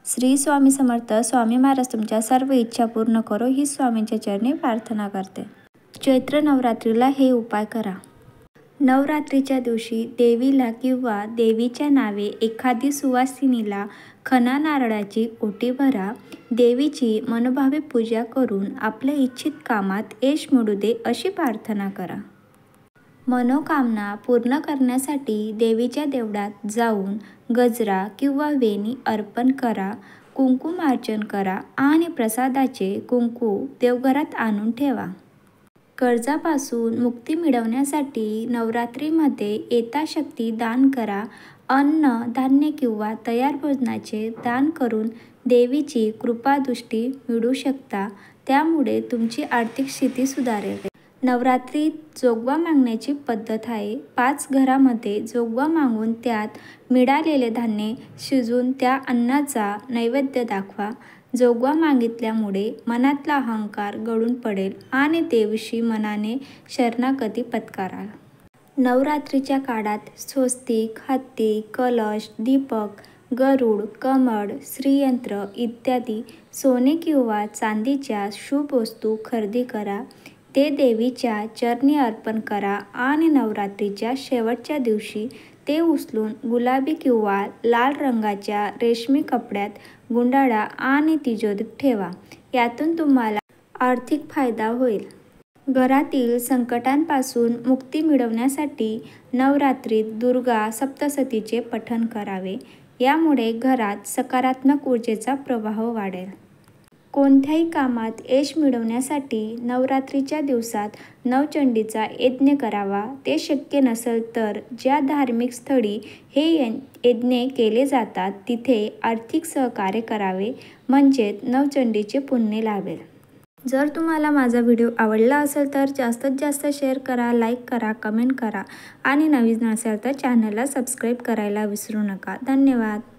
श्री स्वामी समर्थ. स्वामी महाराज तुमच्या सर्व इच्छा पूर्ण करो ही स्वामींच्या चरणी प्रार्थना करते. चैत्र नवरात्रीला हे उपाय करा. नवरात्रीच्या दिवशी देवीला किंवा देवीच्या नावे एखादी सुवासिनीला खणा नारळाची ओटी भरा. देवीची मनोभावे पूजा करून आपल्या इच्छित कामात यश मिळू दे अशी प्रार्थना करा. मनोकामना पूर्ण करण्यासाठी देवीच्या देवळात जाऊन गजरा किंवा वेणी अर्पण करा, कुंकुमार्चन करा आणि प्रसादाचे कुंकू देवघरात आणून ठेवा. कर्जापासून मुक्ती मिळवण्यासाठी नवरात्रीमध्ये यथाशक्ती दान करा. अन्न, धान्य किंवा तयार भोजनाचे दान करून देवीची कृपादृष्टी मिळवू शकता. त्यामुळे तुमची आर्थिक स्थिती सुधारेल. नवरात्रीत जोगवा मागण्याची पद्धत आहे. 5 घरामध्ये जोगवा मागून त्यात मिळालेले धान्य शिजवून त्या अन्नाचा नैवेद्य दाखवा. जोगवा मागितल्यामुळे मनातला अहंकार गळून पडेल आणि देवीशी मनाने शरणागती पत्कराल. नवरात्रीच्या काळात स्वस्तिक, हत्ती, कलश, दीपक, गरुड, कमळ, श्रीयंत्र इत्यादी सोने किंवा चांदीच्या शुभ वस्तू खरेदी करा. ते देवीच्या चरणी अर्पण करा आणि नवरात्रीच्या शेवटच्या दिवशी ते उचलून गुलाबी किंवा लाल रंगाच्या रेशमी कपड्यात गुंडाळा आणि तिजोरीत ठेवा. यातून तुम्हाला आर्थिक फायदा होईल. घरातील संकटांपासून मुक्ती मिळवण्यासाठी नवरात्रीत दुर्गा सप्तशतीचे पठण करावे. यामुळे घरात सकारात्मक ऊर्जेचा प्रवाह वाढेल. कोणत्याही कामात यश मिळवण्यासाठी नवरात्रीच्या दिवसात नवचंडीचा यज्ञ करावा. ते शक्य नसेल तर ज्या धार्मिक स्थळी हे यज्ञ केले जातात तिथे आर्थिक सहकार्य करावे, म्हणजेच नवचंडीचे पुण्य लाभेल. जर तुम्हाला माझा व्हिडिओ आवडला असेल तर जास्तीत जास्त शेअर करा, लाईक करा, कमेंट करा आणि नवीन असेल तर चॅनलला सबस्क्राईब करायला विसरू नका. धन्यवाद.